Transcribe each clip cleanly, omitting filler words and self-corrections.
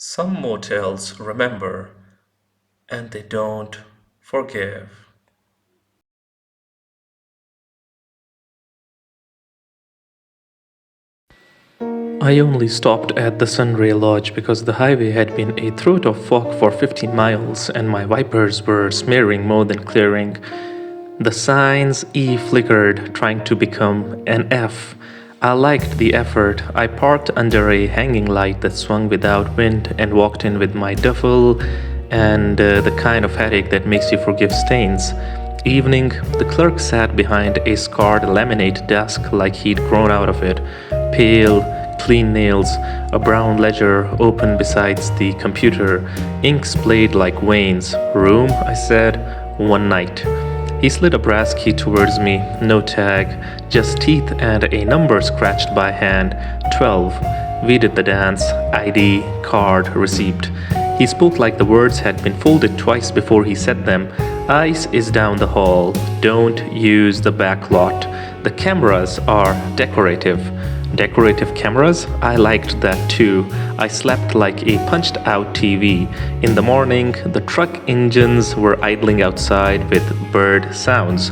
Some motels remember and they don't forgive. I only stopped at the Sunray Lodge because the highway had been a throat of fog for 15 miles and my wipers were smearing more than clearing. The sign's E flickered, trying to become an F. I liked the effort. I parked under a hanging light that swung without wind and walked in with my duffel and the kind of headache that makes you forgive stains. Evening, the clerk sat behind a scarred laminate desk like he'd grown out of it. Pale, clean nails, a brown ledger open besides the computer, ink splayed like veins. Room, I said. One night. He slid a brass key towards me, no tag, just teeth and a number scratched by hand. 12. We did the dance. ID, card, receipt. He spoke like the words had been folded twice before he said them. Ice is down the hall. Don't use the back lot. The cameras are decorative. Decorative cameras? I liked that too. I slept like a punched out TV. In the morning, the truck engines were idling outside with bird sounds.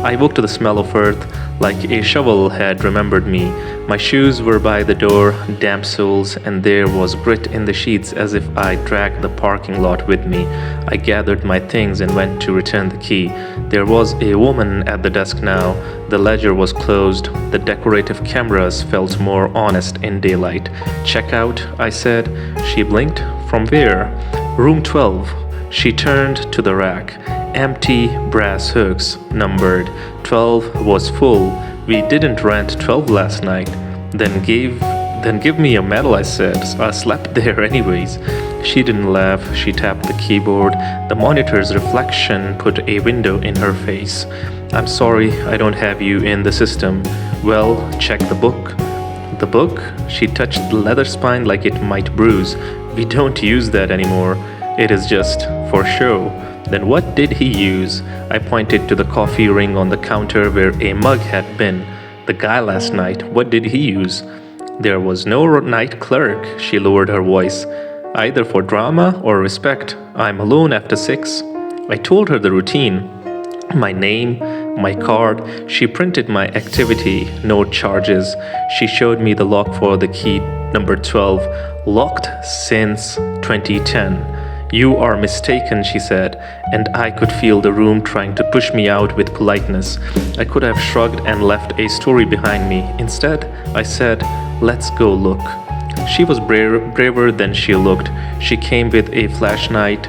I woke to the smell of earth like a shovel had remembered me. My shoes were by the door, damp soles, and there was grit in the sheets as if I dragged the parking lot with me. I gathered my things and went to return the key. There was a woman at the desk now. The ledger was closed. The decorative cameras felt more honest in daylight. Check out, I said. She blinked. From where? Room 12. She turned to the rack. Empty brass hooks, numbered. 12 was full. We didn't rent 12 last night. Then give me a medal, I said. I slept there anyways. She didn't laugh. She tapped the keyboard. The monitor's reflection put a window in her face. I'm sorry, I don't have you in the system. Well, check the book. The book? She touched the leather spine like it might bruise. We don't use that anymore. It is just for show. Then what did he use? I pointed to the coffee ring on the counter where a mug had been. The guy last night, what did he use? There was no night clerk, she lowered her voice. Either for drama or respect. I'm alone after 6. I told her the routine. My name, my card. She printed my activity, no charges. She showed me the lock for the key, number 12, locked since 2010. You are mistaken, she said, and I could feel the room trying to push me out with politeness. I could have shrugged and left a story behind me. Instead, I said, let's go look. She was braver than she looked. She came with a flashlight.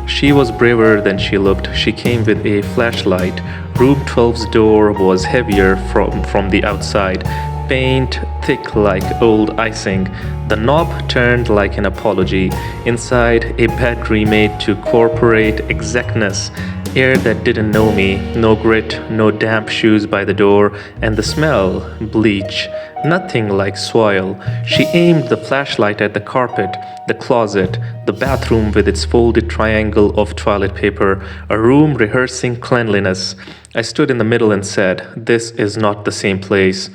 She was braver than she looked. She came with a flashlight. Room 12's door was heavier from the outside. Paint thick like old icing. The knob turned like an apology. Inside, a bed remade to corporate exactness. Air that didn't know me. No grit, no damp shoes by the door. And the smell, bleach. Nothing like soil. She aimed the flashlight at the carpet, the closet, the bathroom with its folded triangle of toilet paper, a room rehearsing cleanliness. I stood in the middle and said, this is not the same place.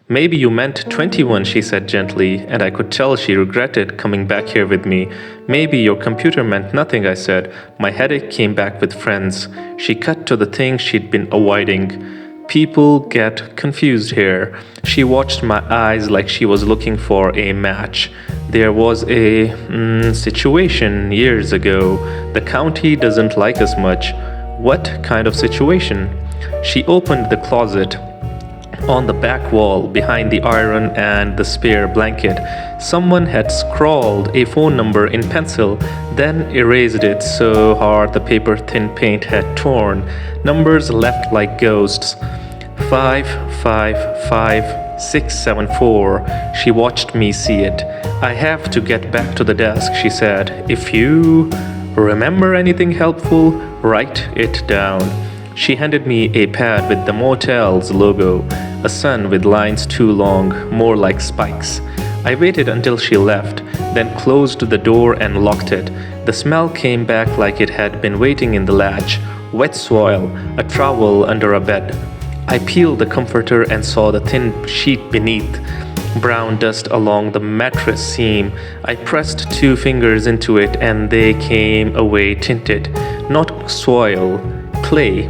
Maybe you meant 21, she said gently, and I could tell she regretted coming back here with me. Maybe your computer meant nothing, I said. My headache came back with friends. She cut to the thing she'd been avoiding. People get confused here. She watched my eyes like she was looking for a match. There was a situation years ago. The county doesn't like us much. What kind of situation? She opened the closet. On the back wall, behind the iron and the spare blanket, someone had scrawled a phone number in pencil, then erased it so hard the paper-thin paint had torn. Numbers left like ghosts. 555674. She watched me see it. I have to get back to the desk, she said. If you remember anything helpful, write it down. She handed me a pad with the Motel's logo, a sun with lines too long, more like spikes. I waited until she left, then closed the door and locked it. The smell came back like it had been waiting in the latch. Wet soil, a trowel under a bed. I peeled the comforter and saw the thin sheet beneath. brown dust along the mattress seam. I pressed 2 fingers into it and they came away tinted. Not soil, clay.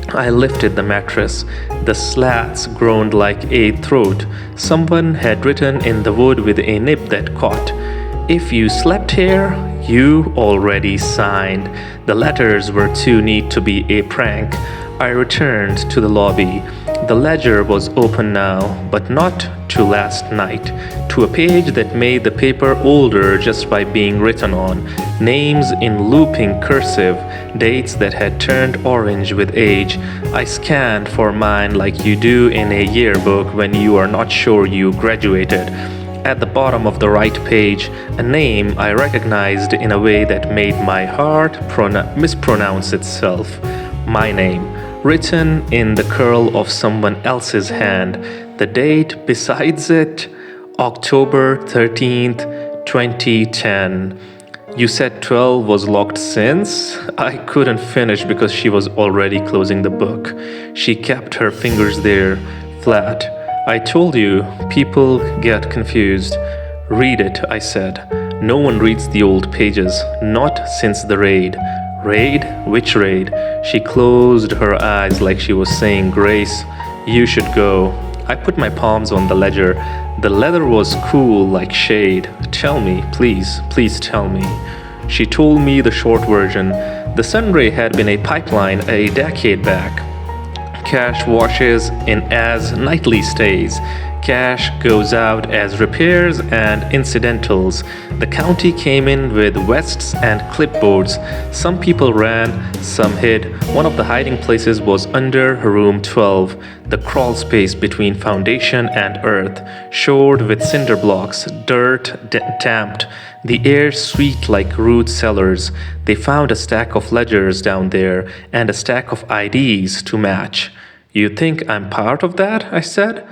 I lifted the mattress. The slats groaned like a throat. Someone had written in the wood with a nib that caught. If you slept here, you already signed. The letters were too neat to be a prank. I returned to the lobby. The ledger was open now, but not to last night, to a page that made the paper older just by being written on, names in looping cursive, dates that had turned orange with age. I scanned for mine like you do in a yearbook when you are not sure you graduated. At the bottom of the right page, a name I recognized in a way that made my heart mispronounce itself. My name, written in the curl of someone else's hand. The date besides it, October 13th, 2010. You said 12 was locked since? I couldn't finish because she was already closing the book. She kept her fingers there, flat. I told you, people get confused. Read it, I said. No one reads the old pages, not since the raid. Raid? Which raid? She closed her eyes like she was saying grace. You should go. I put my palms on the ledger. The leather was cool like shade. Tell me, please, please tell me. She told me the short version. The sunray had been a pipeline a decade back. Cash washes in as nightly stays. Cash goes out as repairs and incidentals. The county came in with vests and clipboards. Some people ran, some hid. One of the hiding places was under room 12, the crawl space between foundation and earth, shored with cinder blocks, dirt damped, the air sweet like root cellars. They found a stack of ledgers down there and a stack of IDs to match. You think I'm part of that? I said.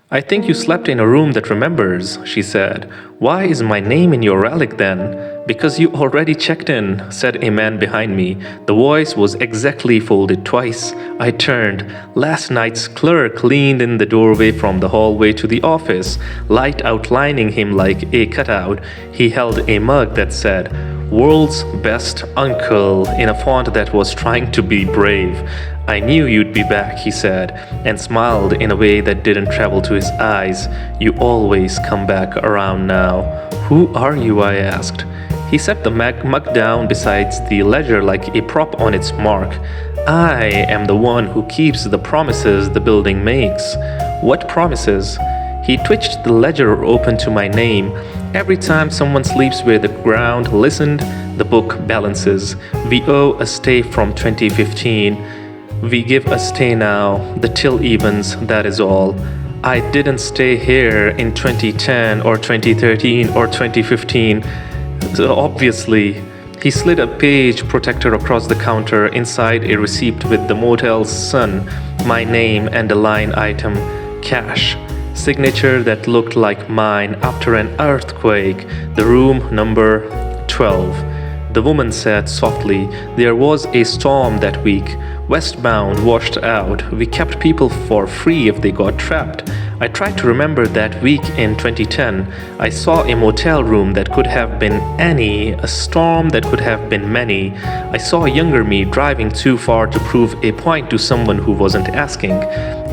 I think you slept in a room that remembers, she said. Why is my name in your relic then? Because you already checked in, said a man behind me. The voice was exactly folded twice. I turned. Last night's clerk leaned in the doorway from the hallway to the office, light outlining him like a cutout. He held a mug that said, "World's Best Uncle," in a font that was trying to be brave. I knew you'd be back, he said, and smiled in a way that didn't travel to his eyes. You always come back around now. Who are you? I asked. He set the mug down beside the ledger like a prop on its mark. I am the one who keeps the promises the building makes. What promises? He twitched the ledger open to my name. Every time someone sleeps where the ground listened, the book balances. We owe a stay from 2015. We give a stay now, the till evens, that is all. I didn't stay here in 2010 or 2013 or 2015. So obviously, he slid a page protector across the counter inside a receipt with the motel's sun, my name and a line item, cash. Signature that looked like mine after an earthquake, the room number 12. The woman said softly, there was a storm that week. Westbound washed out. We kept people for free if they got trapped. I tried to remember that week in 2010. I saw a motel room that could have been any, a storm that could have been many. I saw younger me driving too far to prove a point to someone who wasn't asking.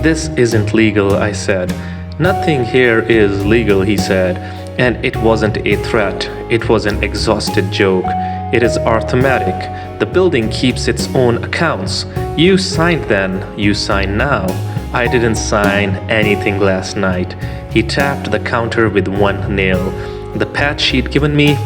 This isn't legal, I said. Nothing here is legal, he said. And it wasn't a threat. It was an exhausted joke. It is arithmetic. The building keeps its own accounts. You signed then, you sign now. I didn't sign anything last night. He tapped the counter with one nail. The patch she'd given me,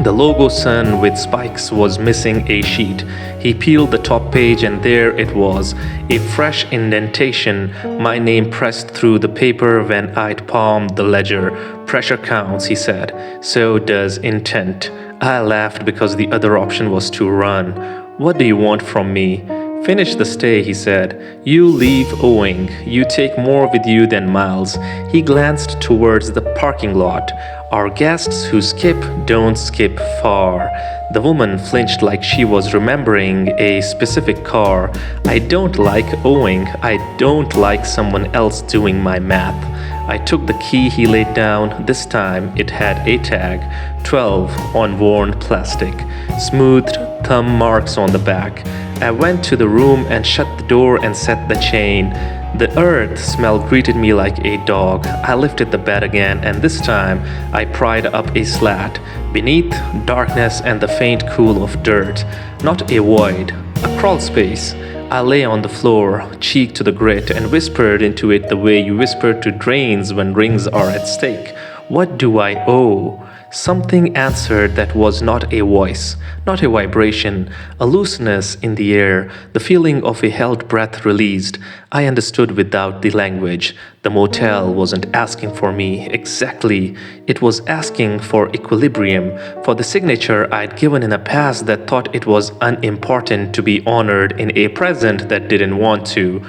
the logo sun with spikes, was missing a sheet. He peeled the top page and there it was, a fresh indentation, my name pressed through the paper when I'd palmed the ledger. Pressure counts, he said. So does intent. I laughed because the other option was to run. What do you want from me? Finish the stay, he said. You leave owing. You take more with you than miles. He glanced towards the parking lot. Our guests who skip don't skip far. The woman flinched like she was remembering a specific car. I don't like owing. I don't like someone else doing my math. I took the key he laid down. This time it had a tag, 12, on worn plastic, smoothed thumb marks on the back. I went to the room and shut the door and set the chain. The earth smell greeted me like a dog. I lifted the bed again, and this time I pried up a slat. Beneath, darkness and the faint cool of dirt. Not a void, a crawl space. I lay on the floor, cheek to the grit, and whispered into it the way you whisper to drains when rings are at stake. What do I owe? Something answered that was not a voice, not a vibration, a looseness in the air, the feeling of a held breath released. I understood without the language. The motel wasn't asking for me exactly. It was asking for equilibrium, for the signature I'd given in a past that thought it was unimportant to be honored in a present that didn't want to.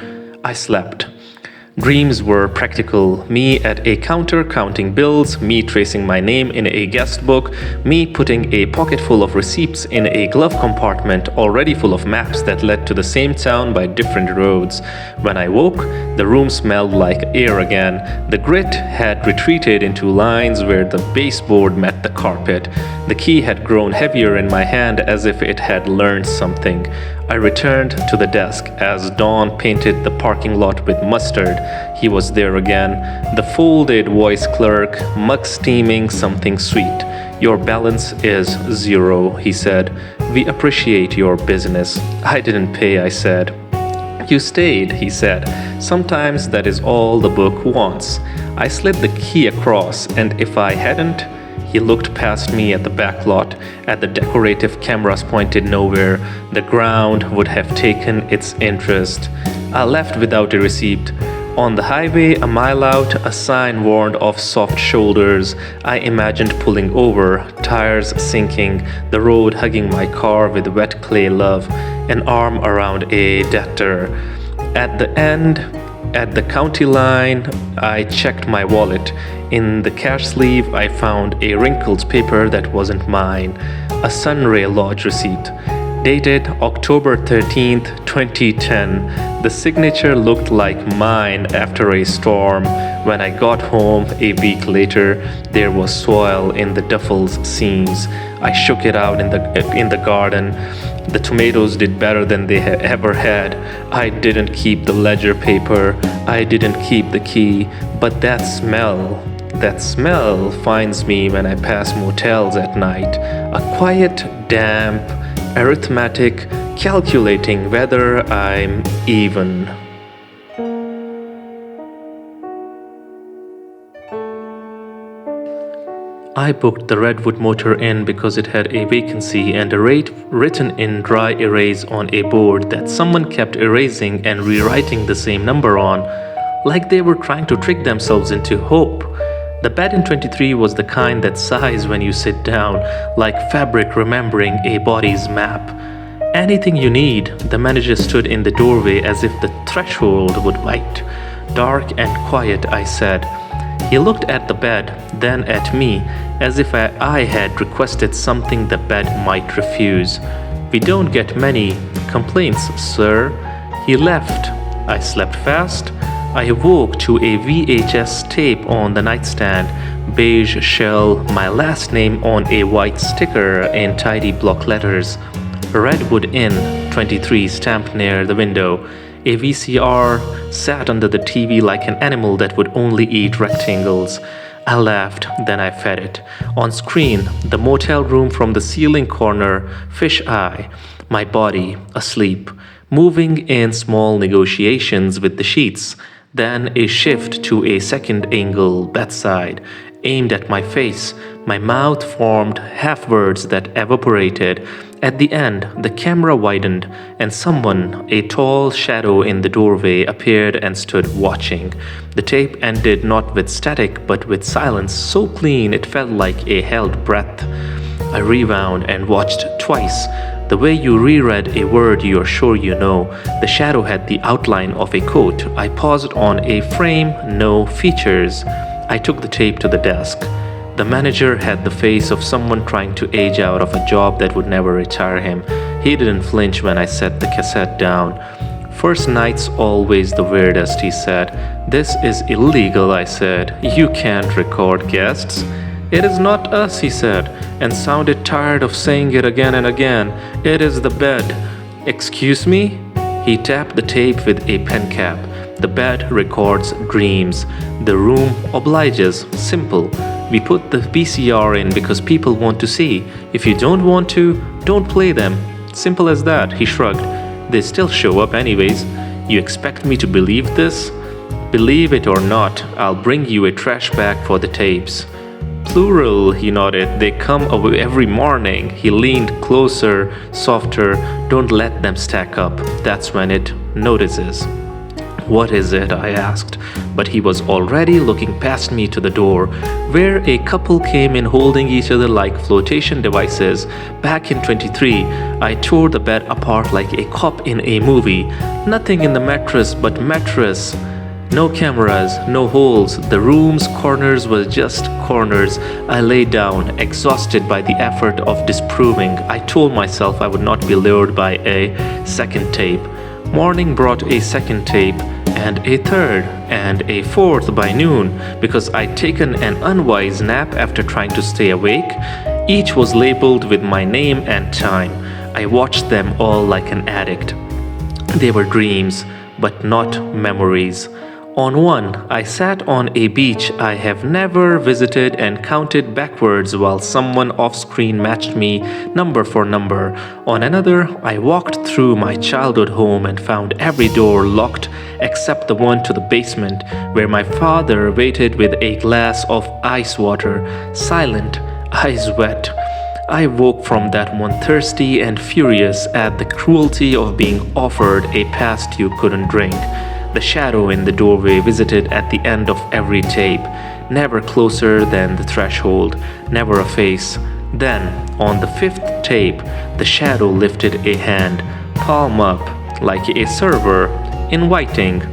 I slept. Dreams were practical. Me at a counter counting bills, me tracing my name in a guest book, me putting a pocket full of receipts in a glove compartment already full of maps that led to the same town by different roads. When I woke, the room smelled like air again. The grit had retreated into lines where the baseboard met the carpet. The key had grown heavier in my hand as if it had learned something. I returned to the desk as dawn painted the parking lot with mustard. He was there again, the folded voice clerk, mug steaming something sweet. Your balance is 0, he said. We appreciate your business. I didn't pay, I said. You stayed, he said. Sometimes that is all the book wants. I slid the key across, and if I hadn't, he looked past me at the back lot, at the decorative cameras pointed nowhere. The ground would have taken its interest. I left without a receipt. On the highway, a mile out, a sign warned of soft shoulders. I imagined pulling over, tires sinking, the road hugging my car with wet clay love, an arm around a debtor. At the end, at the county line, I checked my wallet. In the cash sleeve, I found a wrinkled paper that wasn't mine, a Sunray Lodge receipt, dated October 13th, 2010. The signature looked like mine after a storm. When I got home a week later, there was soil in the duffel's seams. I shook it out in the garden. The tomatoes did better than they ever had. I didn't keep the ledger paper. I didn't keep the key. But that smell finds me when I pass motels at night. A quiet, damp, arithmetic, calculating whether I'm even. I booked the Redwood Motor Inn because it had a vacancy and a rate written in dry erase on a board that someone kept erasing and rewriting the same number on, like they were trying to trick themselves into hope. The bed in 23 was the kind that sighs when you sit down, like fabric remembering a body's map. Anything you need, the manager stood in the doorway as if the threshold would bite. Dark and quiet, I said. He looked at the bed, then at me, as if I had requested something the bed might refuse. We don't get many complaints, sir. He left. I slept fast. I awoke to a VHS tape on the nightstand, beige shell, my last name on a white sticker in tidy block letters. Redwood Inn, 23 stamped near the window. A VCR sat under the TV like an animal that would only eat rectangles. I laughed, then I fed it. On screen, the motel room from the ceiling corner, fish eye, my body, asleep, moving in small negotiations with the sheets. Then a shift to a second angle, bedside, aimed at my face. My mouth formed half words that evaporated. At the end, the camera widened, and someone, a tall shadow in the doorway, appeared and stood watching. The tape ended not with static, but with silence so clean it felt like a held breath. I rewound and watched twice. The way you reread a word you're sure you know. The shadow had the outline of a coat. I paused on a frame, no features. I took the tape to the desk. The manager had the face of someone trying to age out of a job that would never retire him. He didn't flinch when I set the cassette down. First night's always the weirdest, he said. This is illegal, I said. You can't record guests. It is not us, he said, and sounded tired of saying it again and again. It is the bed. Excuse me? He tapped the tape with a pen cap. The bed records dreams. The room obliges. Simple. We put the VCR in because people want to see. If you don't want to, don't play them. Simple as that, he shrugged. They still show up anyways. You expect me to believe this? Believe it or not, I'll bring you a trash bag for the tapes. Plural, he nodded. They come away every morning. He leaned closer, softer. Don't let them stack up. That's when it notices. What is it? I asked, but he was already looking past me to the door, where a couple came in holding each other like flotation devices. Back in 23, I tore the bed apart like a cop in a movie. Nothing in the mattress but mattress. No cameras, no holes. The room's corners were just corners. I lay down, exhausted by the effort of disproving. I told myself I would not be lured by a second tape. Morning brought a second tape, and a third, and a fourth by noon, because I'd taken an unwise nap after trying to stay awake. Each was labeled with my name and time. I watched them all like an addict. They were dreams, but not memories. On one, I sat on a beach I have never visited and counted backwards while someone off-screen matched me number for number. On another, I walked through my childhood home and found every door locked except the one to the basement, where my father waited with a glass of ice water, silent, eyes wet. I woke from that one thirsty and furious at the cruelty of being offered a past you couldn't drink. The shadow in the doorway visited at the end of every tape, never closer than the threshold, never a face. Then, on the fifth tape, the shadow lifted a hand, palm up, like a server, inviting.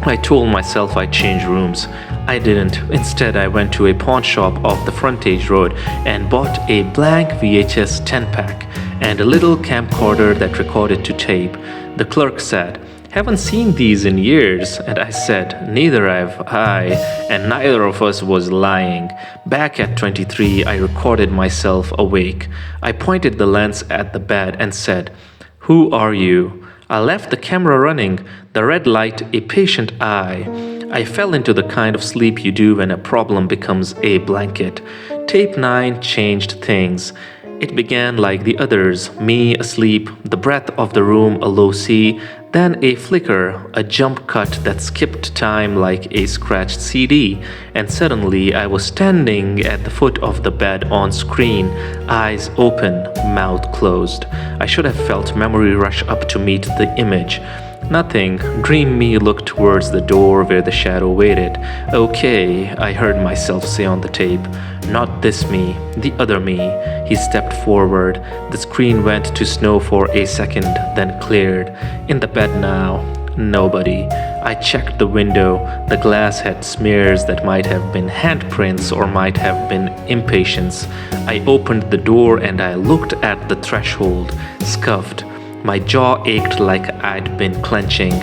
I told myself I'd change rooms. I didn't. Instead, I went to a pawn shop off the frontage road and bought a blank VHS 10-pack and a little camcorder that recorded to tape. The clerk said, "Haven't seen these in years," and I said, "Neither have I," and neither of us was lying. Back at 23, I recorded myself awake. I pointed the lens at the bed and said, "Who are you?" I left the camera running, the red light a patient eye. I fell into the kind of sleep you do when a problem becomes a blanket. Tape 9 changed things. It began like the others, me asleep, the breath of the room a low C, then a flicker, a jump cut that skipped time like a scratched CD, and suddenly I was standing at the foot of the bed on screen, eyes open, mouth closed. I should have felt memory rush up to meet the image. Nothing. Dream me looked towards the door where the shadow waited. "Okay," I heard myself say on the tape. "Not this me, the other me." He stepped forward. The screen went to snow for a second, then cleared. In the bed now. Nobody. I checked the window. The glass had smears that might have been handprints or might have been impatience. I opened the door and I looked at the threshold, scuffed. My jaw ached like I'd been clenching.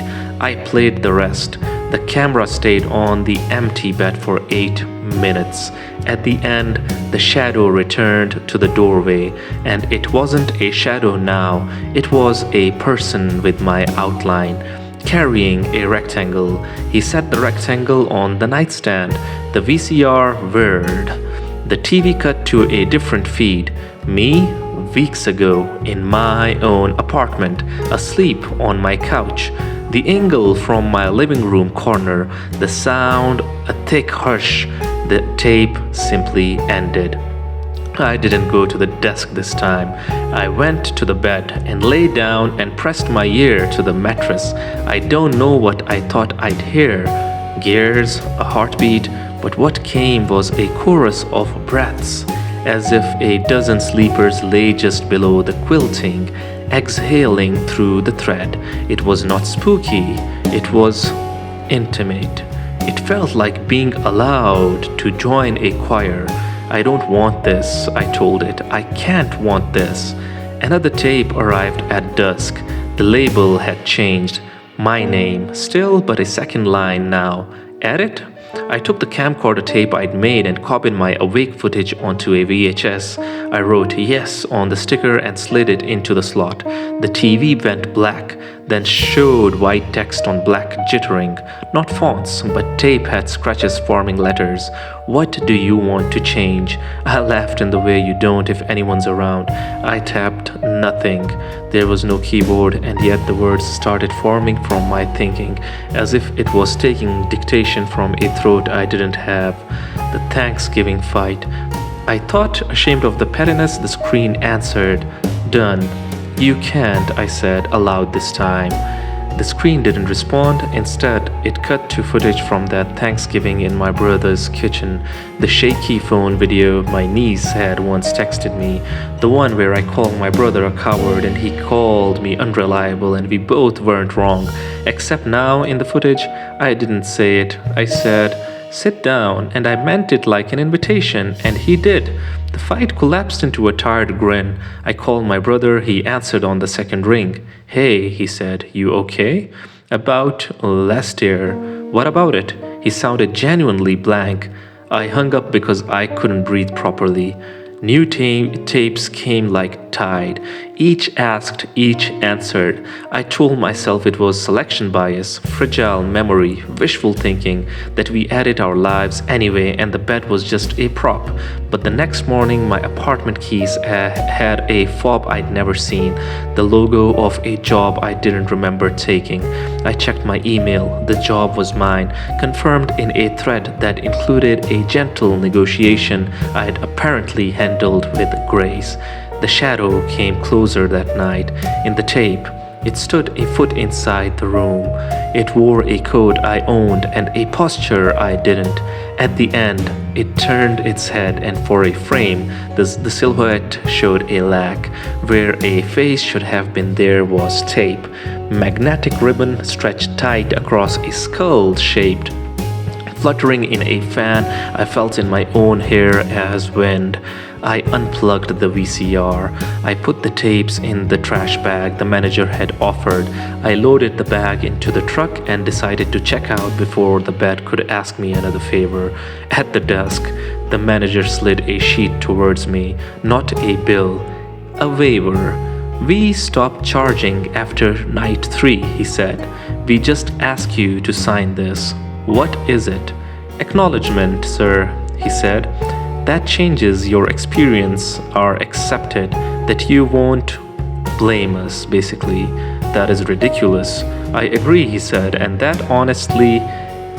I played the rest. The camera stayed on the empty bed for 8 minutes. At the end, the shadow returned to the doorway, and it wasn't a shadow now. It was a person with my outline, carrying a rectangle. He set the rectangle on the nightstand. The VCR whirred. The TV cut to a different feed. Me? Weeks ago, in my own apartment, asleep on my couch. The angle from my living room corner, the sound, a thick hush. The tape simply ended. I didn't go to the desk this time. I went to the bed and lay down and pressed my ear to the mattress. I don't know what I thought I'd hear. Gears, a heartbeat, but what came was a chorus of breaths, as if a dozen sleepers lay just below the quilting, exhaling through the thread. It was not spooky, it was intimate. It felt like being allowed to join a choir. "I don't want this," I told it. "I can't want this." Another tape arrived at dusk. The label had changed. My name, still but a second line now. Edit? I took the camcorder tape I'd made and copied my awake footage onto a VHS. I wrote yes on the sticker and slid it into the slot. The TV went black, then showed white text on black jittering. Not fonts, but tape had scratches forming letters. What do you want to change? I laughed in the way you don't if anyone's around. I tapped nothing. There was no keyboard, and yet the words started forming from my thinking, as if it was taking dictation from a throat I didn't have. The Thanksgiving fight. I thought, ashamed of the pettiness, the screen answered, "Done." "You can't," I said, aloud this time. The screen didn't respond. Instead, it cut to footage from that Thanksgiving in my brother's kitchen. The shaky phone video my niece had once texted me. The one where I called my brother a coward and he called me unreliable, and we both weren't wrong. Except now, in the footage, I didn't say it. I said, "Sit down," and I meant it like an invitation, and he did. The fight collapsed into a tired grin. I called my brother. He answered on the second ring. "Hey," he said, "you okay?" "About last year." "What about it?" He sounded genuinely blank. I hung up because I couldn't breathe properly. New tapes came like tide. Each asked, each answered. I told myself it was selection bias, fragile memory, wishful thinking, that we edit our lives anyway and the bed was just a prop. But the next morning, my apartment keys had a fob I'd never seen, the logo of a job I didn't remember taking. I checked my email. The job was mine, confirmed in a thread that included a gentle negotiation I had apparently handled with grace. The shadow came closer that night. In the tape, it stood a foot inside the room. It wore a coat I owned and a posture I didn't. At the end, it turned its head, and for a frame, the silhouette showed a lack. Where a face should have been, there was tape. Magnetic ribbon stretched tight across a skull-shaped. Fluttering in a fan I felt in my own hair as wind. I unplugged the VCR. I put the tapes in the trash bag the manager had offered. I loaded the bag into the truck and decided to check out before the bed could ask me another favor. At the desk, the manager slid a sheet towards me. Not a bill, a waiver. "We stopped charging after night 3, he said. "We just ask you to sign this." "What is it?" "Acknowledgement, sir," he said. "That changes your experience are accepted, that you won't blame us, basically. That is ridiculous." "I agree," he said, and that honestly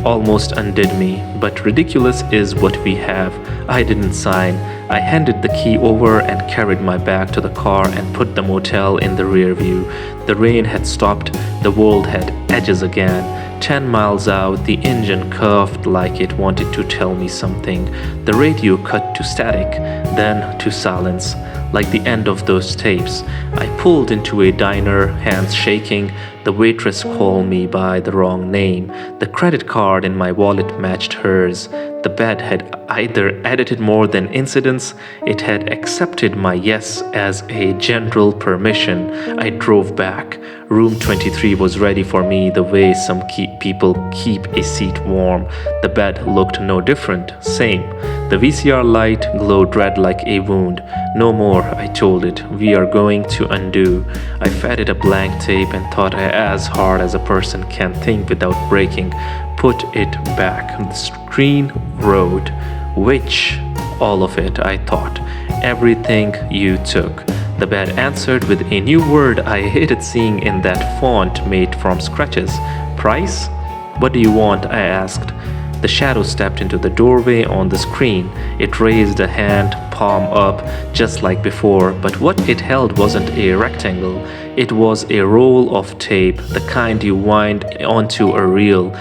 almost undid me. But ridiculous is what we have. I didn't sign. I handed the key over and carried my bag to the car and put the motel in the rear view. The rain had stopped. The world had edges again. 10 miles out, the engine coughed like it wanted to tell me something. The radio cut to static, then to silence, like the end of those tapes. I pulled into a diner, hands shaking. The waitress called me by the wrong name. The credit card in my wallet matched hers. The bed had either edited more than incidents, it had accepted my yes as a general permission. I drove back. Room 23 was ready for me the way some people keep a seat warm. The bed looked no different, same. The VCR light glowed red like a wound. "No more," I told it. "We are going to undo." I fed it a blank tape and thought as hard as a person can think without breaking. Put it back. The screen wrote, "Which?" "All of it," I thought. "Everything you took." The bed answered with a new word I hated seeing in that font made from scratches. "Price?" "What do you want?" I asked. The shadow stepped into the doorway on the screen. It raised a hand, palm up, just like before, but what it held wasn't a rectangle. It was a roll of tape, the kind you wind onto a reel,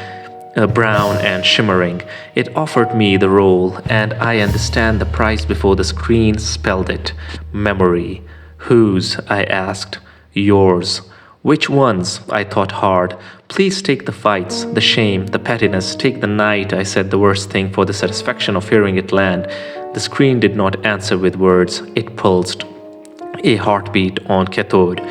brown and shimmering. It offered me the roll, and I understand the price before the screen spelled it. Memory. "Whose?" I asked. "Yours." "Which ones?" I thought hard. "Please take the fights, the shame, the pettiness. Take the night," I said the worst thing for the satisfaction of hearing it land. The screen did not answer with words. It pulsed. A heartbeat on cathode.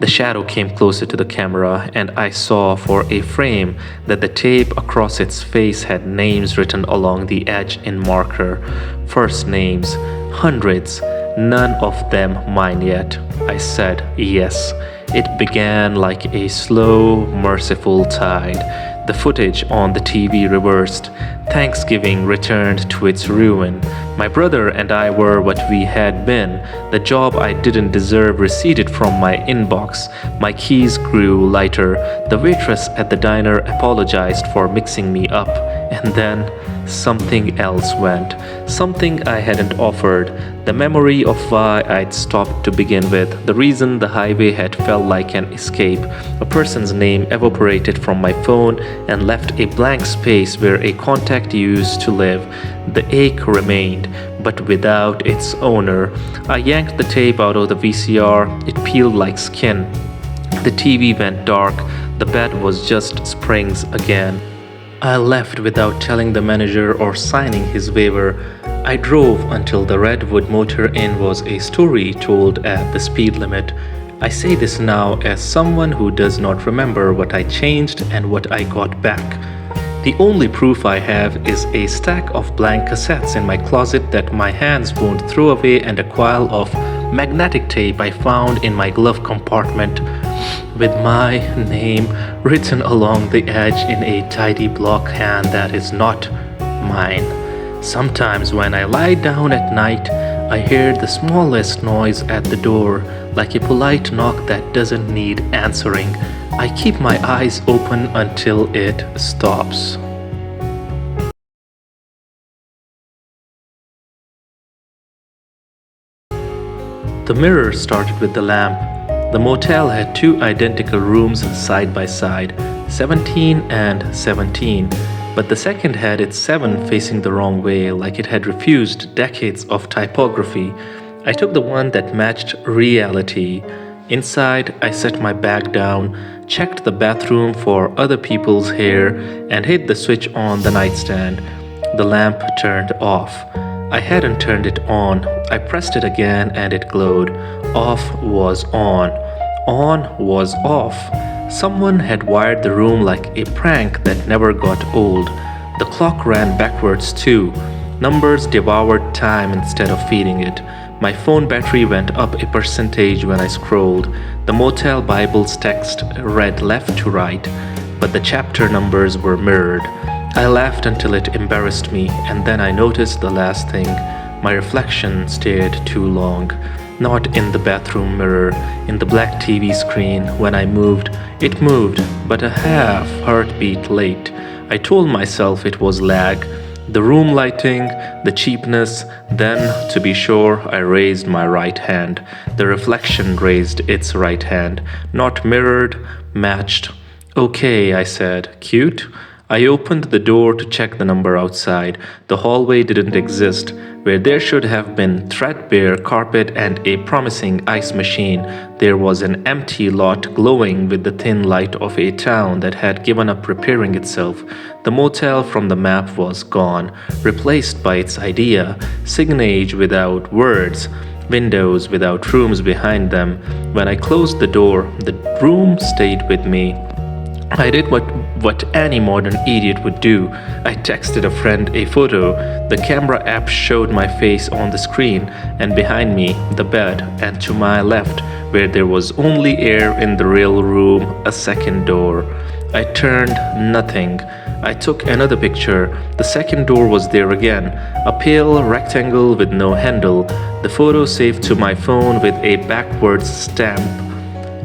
The shadow came closer to the camera, and I saw for a frame that the tape across its face had names written along the edge in marker. First names, hundreds, none of them mine yet. I said yes. It began like a slow, merciful tide. The footage on the TV reversed. Thanksgiving returned to its ruin. My brother and I were what we had been. The job I didn't deserve receded from my inbox. My keys grew lighter. The waitress at the diner apologized for mixing me up. And then something else went. Something I hadn't offered. The memory of why I'd stopped to begin with. The reason the highway had felt like an escape. A person's name evaporated from my phone and left a blank space where a contact used to live. The ache remained, but without its owner. I yanked the tape out of the VCR. It peeled like skin. The TV went dark. The bed was just springs again. I left without telling the manager or signing his waiver. I drove until the Redwood Motor Inn was a story told at the speed limit. I say this now as someone who does not remember what I changed and what I got back. The only proof I have is a stack of blank cassettes in my closet that my hands won't throw away and a coil of magnetic tape I found in my glove compartment with my name written along the edge in a tidy block hand that is not mine. Sometimes when I lie down at night, I hear the smallest noise at the door, like a polite knock that doesn't need answering. I keep my eyes open until it stops. The mirror started with the lamp. The motel had two identical rooms side by side, 17 and 17, but the second had its 7 facing the wrong way, like it had refused decades of typography. I took the one that matched reality. Inside, I set my bag down, checked the bathroom for other people's hair, and hit the switch on the nightstand. The lamp turned off. I hadn't turned it on. I pressed it again and it glowed. Off was on. On was off. Someone had wired the room like a prank that never got old. The clock ran backwards too. Numbers devoured time instead of feeding it. My phone battery went up a percentage when I scrolled. The Motel Bible's text read left to right, but the chapter numbers were mirrored. I laughed until it embarrassed me, and then I noticed the last thing. My reflection stayed too long. Not in the bathroom mirror, in the black TV screen. When I moved, it moved, but a half heartbeat late. I told myself it was lag. The room lighting, the cheapness. Then, to be sure, I raised my right hand. The reflection raised its right hand. Not mirrored, matched. Okay, I said. Cute? I opened the door to check the number outside. The hallway didn't exist. Where there should have been threadbare carpet and a promising ice machine, there was an empty lot glowing with the thin light of a town that had given up repairing itself. The motel from the map was gone, replaced by its idea, signage without words, windows without rooms behind them. When I closed the door, the room stayed with me. I did what any modern idiot would do. I texted a friend a photo. The camera app showed my face on the screen, and behind me, the bed, and to my left, where there was only air in the real room, a second door. I turned nothing. I took another picture. The second door was there again, a pale rectangle with no handle. The photo saved to my phone with a backwards stamp.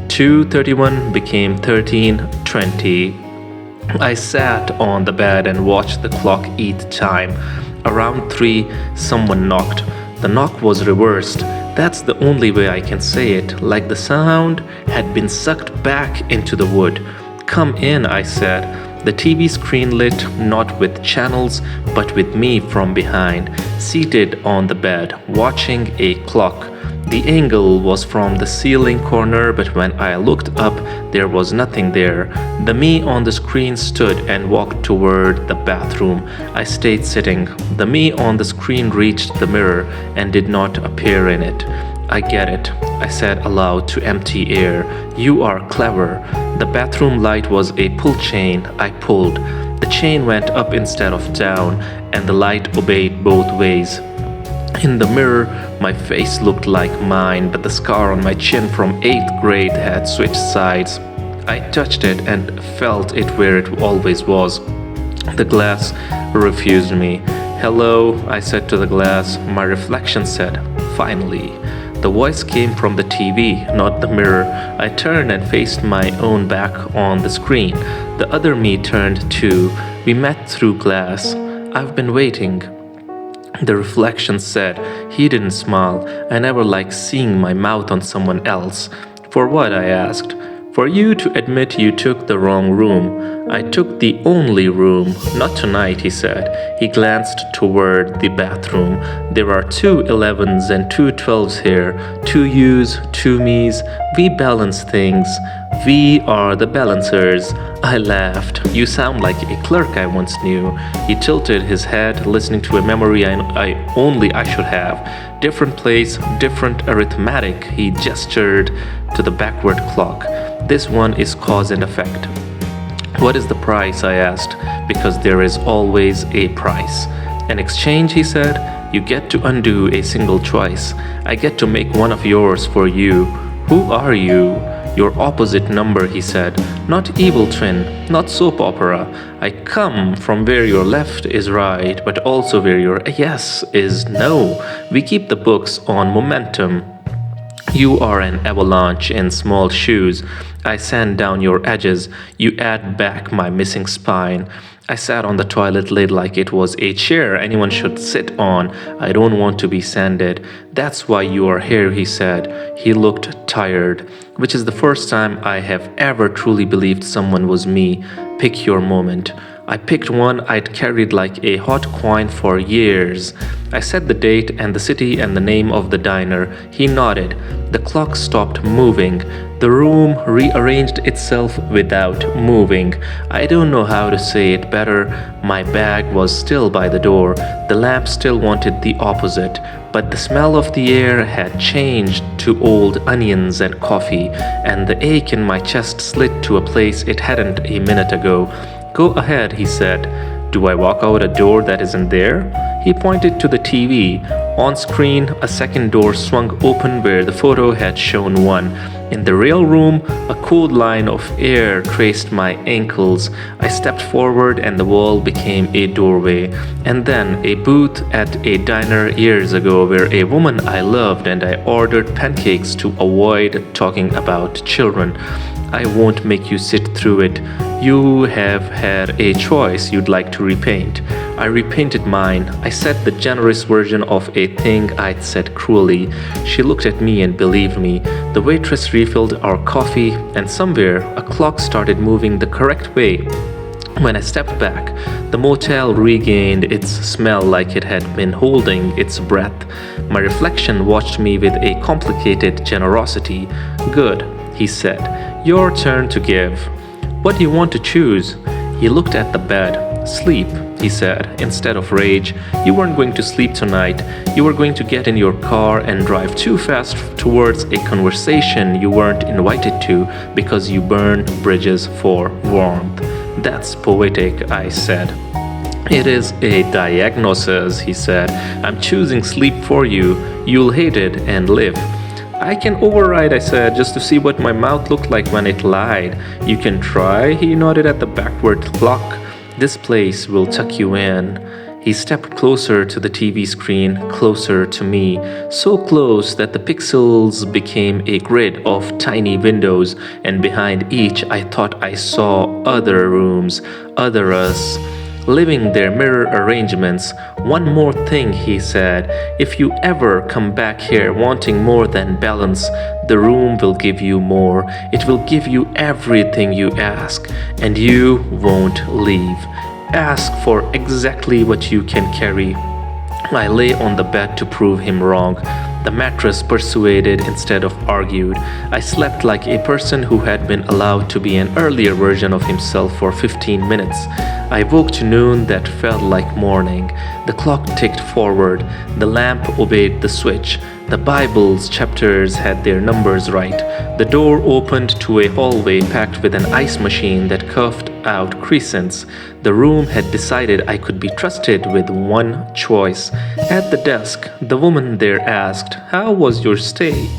2:31 became 13:20. I sat on the bed and watched the clock eat time. Around 3, someone knocked. The knock was reversed. That's the only way I can say it, like the sound had been sucked back into the wood. Come in, I said. The TV screen lit, not with channels, but with me from behind, seated on the bed, watching a clock. The angle was from the ceiling corner, but when I looked up, there was nothing there. The me on the screen stood and walked toward the bathroom. I stayed sitting. The me on the screen reached the mirror and did not appear in it. I get it, I said aloud to empty air. You are clever. The bathroom light was a pull chain. I pulled. The chain went up instead of down, and the light obeyed both ways. In the mirror, my face looked like mine, but the scar on my chin from 8th grade had switched sides. I touched it and felt it where it always was. The glass refused me. Hello, I said to the glass. My reflection said, finally. The voice came from the TV, not the mirror. I turned and faced my own back on the screen. The other me turned too. We met through glass. I've been waiting. The reflection said. He didn't smile. I never liked seeing my mouth on someone else. For what? I asked. For you to admit you took the wrong room. I took the only room. Not tonight, he said. He glanced toward the bathroom. There are 2 11s and 2 12s here. 2 yous, 2 me's. We balance things. We are the balancers. I laughed. You sound like a clerk I once knew. He tilted his head, listening to a memory I should have. Different place, different arithmetic. He gestured to the backward clock. This one is cause and effect. What is the price? I asked, because there is always a price. An exchange, he said. You get to undo a single choice. I get to make one of yours for you. Who are you? Your opposite number, he said. Not evil twin, not soap opera. I come from where your left is right, but also where your yes is no. We keep the books on momentum. You are an avalanche in small shoes. I sand down your edges. You add back my missing spine. I sat on the toilet lid like it was a chair anyone should sit on. I don't want to be sanded. That's why you are here, he said. He looked tired, which is the first time I have ever truly believed someone was me. Pick your moment. I picked one I'd carried like a hot coin for years. I said the date and the city and the name of the diner. He nodded. The clock stopped moving. The room rearranged itself without moving. I don't know how to say it better. My bag was still by the door. The lamp still wanted the opposite. But the smell of the air had changed to old onions and coffee, and the ache in my chest slid to a place it hadn't a minute ago. Go ahead, he said. Do I walk out a door that isn't there? He pointed to the TV. On screen, a second door swung open where the photo had shown one. In the real room, a cold line of air traced my ankles. I stepped forward and the wall became a doorway. And then a booth at a diner years ago where a woman I loved and I ordered pancakes to avoid talking about children. I won't make you sit through it. You have had a choice you'd like to repaint. I repainted mine. I said the generous version of a thing I'd said cruelly. She looked at me and believed me. The waitress refilled our coffee, and somewhere a clock started moving the correct way. When I stepped back, the motel regained its smell like it had been holding its breath. My reflection watched me with a complicated generosity. Good, he said. Your turn to give. What do you want to choose? He looked at the bed. Sleep, he said, instead of rage. You weren't going to sleep tonight. You were going to get in your car and drive too fast towards a conversation you weren't invited to because you burned bridges for warmth. That's poetic, I said. It is a diagnosis, he said. I'm choosing sleep for you. You'll hate it and live. I can override, I said, just to see what my mouth looked like when it lied. You can try, he nodded at the backward clock. This place will tuck you in. He stepped closer to the TV screen, closer to me, so close that the pixels became a grid of tiny windows, and behind each I thought I saw other rooms, other us, living their mirror arrangements. One more thing, he said. If you ever come back here wanting more than balance, the room will give you more. It will give you everything you ask, and you won't leave. Ask for exactly what you can carry. I lay on the bed to prove him wrong. The mattress persuaded instead of argued. I slept like a person who had been allowed to be an earlier version of himself for 15 minutes. I woke to noon that felt like morning. The clock ticked forward. The lamp obeyed the switch. The Bible's chapters had their numbers right. The door opened to a hallway packed with an ice machine that curved out crescents. The room had decided I could be trusted with one choice. At the desk, the woman there asked, "How was your stay?"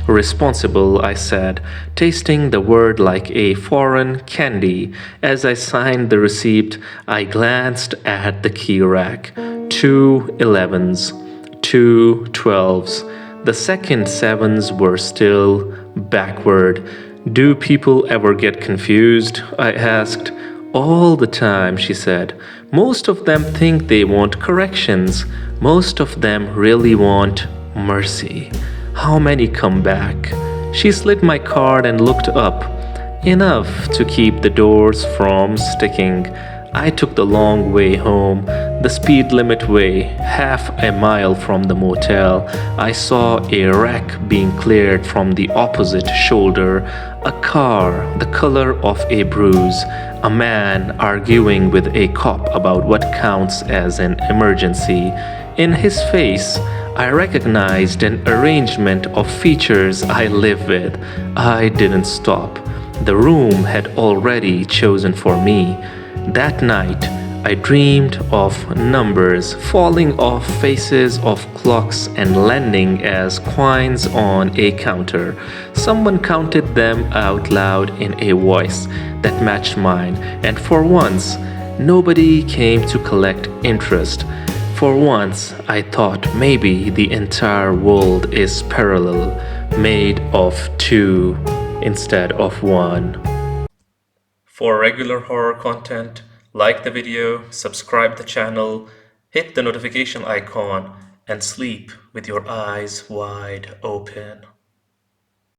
"Responsible," I said, tasting the word like a foreign candy. As I signed the receipt, I glanced at the key rack. 2 11s, 2 12s. The second sevens were still backward. "Do people ever get confused?" I asked. "All the time," she said. "Most of them think they want corrections. Most of them really want mercy." "How many come back?" She slid my card and looked up. "Enough to keep the doors from sticking." I took the long way home, the speed limit way, half a mile from the motel. I saw a wreck being cleared from the opposite shoulder, a car the color of a bruise, a man arguing with a cop about what counts as an emergency. In his face, I recognized an arrangement of features I live with. I didn't stop. The room had already chosen for me. That night, I dreamed of numbers falling off faces of clocks and landing as coins on a counter. Someone counted them out loud in a voice that matched mine, and for once, nobody came to collect interest. For once, I thought maybe the entire world is parallel, made of two instead of one. For regular horror content, like the video, subscribe the channel, hit the notification icon, and sleep with your eyes wide open.